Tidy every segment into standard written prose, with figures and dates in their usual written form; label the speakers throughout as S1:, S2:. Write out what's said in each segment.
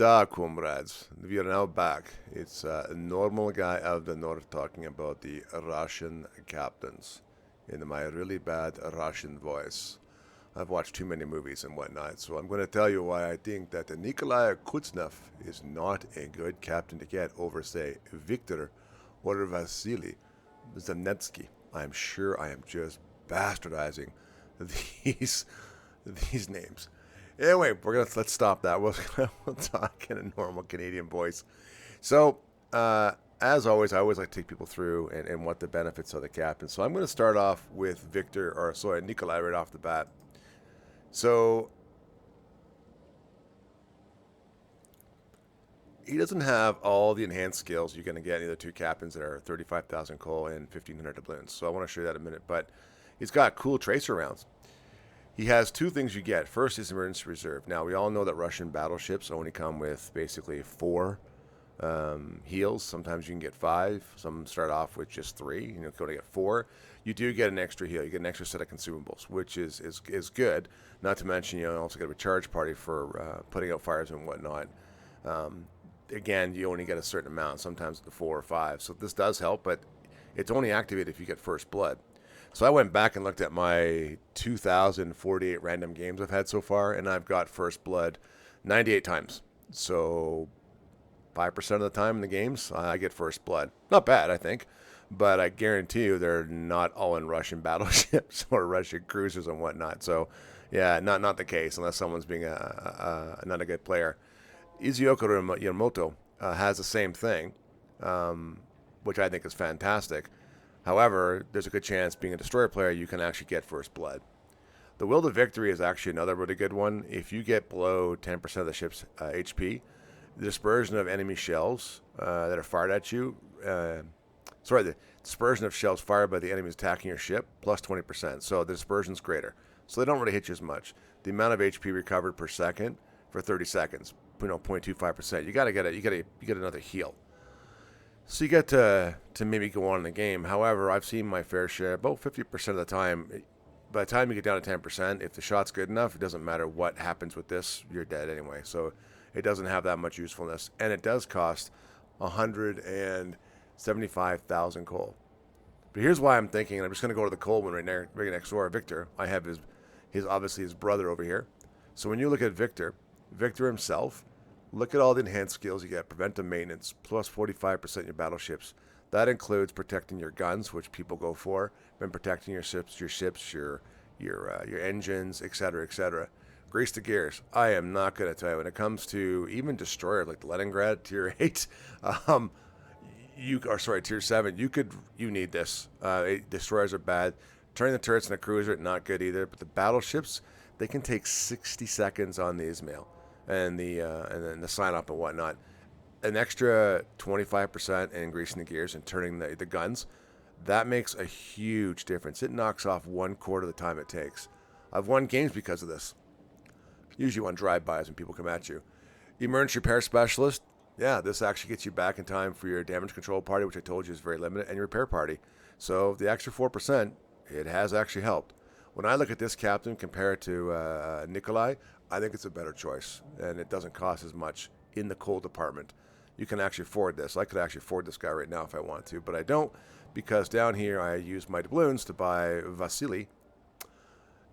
S1: Da, comrades. We are now back. It's a normal guy out of the north talking about the Russian captains in my really bad Russian voice. I've watched too many movies and whatnot, so I'm going to tell you why I think that Nikolai Kuznetsov is not a good captain to get over, say, Viktor or Vasily Zanetsky. I'm sure I am just bastardizing these these names. Anyway, let's stop that. We'll talk in a normal Canadian voice. So, as always, I always like to take people through and what the benefits of the captain. So I'm going to start off with Nikolai right off the bat. So he doesn't have all the enhanced skills you're going to get in the two captains that are 35,000 coal and 1,500 doubloons. So I want to show you that in a minute. But he's got cool tracer rounds. He has two things you get. First is emergency reserve. Now, we all know that Russian battleships only come with basically 4 heals. Sometimes you can get 5. Some start off with just 3. You go to get 4. You do get an extra heal. You get an extra set of consumables, which is good. Not to mention, you also get a recharge party for putting out fires and whatnot. Again, you only get a certain amount, sometimes the 4 or 5. So this does help, but it's only activated if you get first blood. So I went back and looked at my 2,048 random games I've had so far, and I've got first blood 98 times. So 5% of the time in the games, I get first blood. Not bad, I think, but I guarantee you they're not all in Russian battleships or Russian cruisers and whatnot. So, yeah, not the case unless someone's being not a good player. Izuyoko Yamamoto has the same thing, which I think is fantastic. However, there's a good chance being a destroyer player, you can actually get first blood. The Will to Victory is actually another really good one. If you get below 10% of the ship's HP, the dispersion of enemy shells that are fired at you, the dispersion of shells fired by the enemies attacking your ship, plus 20%. So the dispersion's greater. So they don't really hit you as much. The amount of HP recovered per second for 30 seconds, 0.25%. You got to get it. You get another heal. So you get to maybe go on in the game. However, I've seen my fair share, about 50% of the time. By the time you get down to 10%, if the shot's good enough, it doesn't matter what happens with this, you're dead anyway. So it doesn't have that much usefulness. And it does cost 175,000 coal. But here's why I'm thinking, and I'm just going to go to the coal one right next door, Victor. I have his obviously his brother over here. So when you look at Victor himself, look at all the enhanced skills you get. Preventive maintenance, plus 45% in your battleships. That includes protecting your guns, which people go for, and protecting your ships, your engines, etc., etc. Grease the gears. I am not going to tell you, when it comes to even destroyer like the Leningrad tier 8, tier 7, you need this. Destroyers are bad. Turning the turrets in a cruiser, not good either. But the battleships, they can take 60 seconds on the Ismail and then the sign up and whatnot. An extra 25% in greasing the gears and turning the guns, that makes a huge difference. It knocks off 1/4 of the time it takes. I've won games because of this. Usually on drive-bys when people come at you. Emergency repair specialist, yeah, this actually gets you back in time for your damage control party, which I told you is very limited, and your repair party. So the extra 4%, it has actually helped. When I look at this captain compared to Nikolai, I think it's a better choice, and it doesn't cost as much in the coal department. You can actually afford this. I could actually afford this guy right now if I want to, but I don't, because down here I use my doubloons to buy Vasily,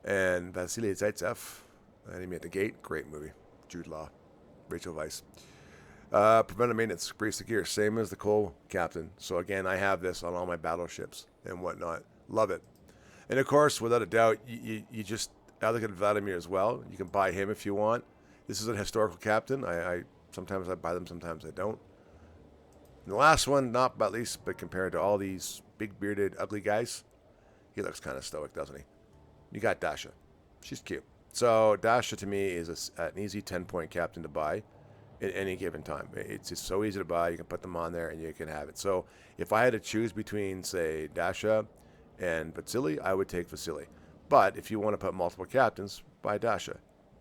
S1: and Vasily Zaitsev, Enemy at the Gate, great movie. Jude Law, Rachel Weisz. Preventive maintenance, grease the gear, same as the coal captain. So again, I have this on all my battleships and whatnot. Love it. And of course, without a doubt, I look at Vladimir as well. You can buy him if you want. This is a historical captain. Sometimes I buy them, sometimes I don't. And the last one, not but least, but compared to all these big bearded, ugly guys, he looks kind of stoic, doesn't he? You got Dasha. She's cute. So Dasha to me is an easy 10-point captain to buy at any given time. It's just so easy to buy. You can put them on there and you can have it. So if I had to choose between, say, Dasha and Vasily, I would take Vasily. But if you want to put multiple captains, buy Dasha.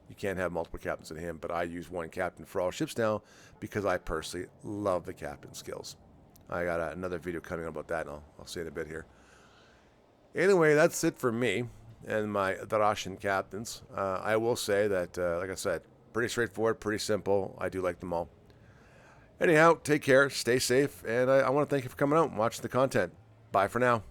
S1: You can't have multiple captains in him, but I use one captain for all ships now because I personally love the captain skills. I got another video coming up about that, and I'll say it in a bit here. Anyway, that's it for me and the Russian captains. I will say that, like I said, Pretty straightforward, pretty simple. I do like them all. Anyhow, take care, stay safe, and I want to thank you for coming out and watching the content. Bye for now.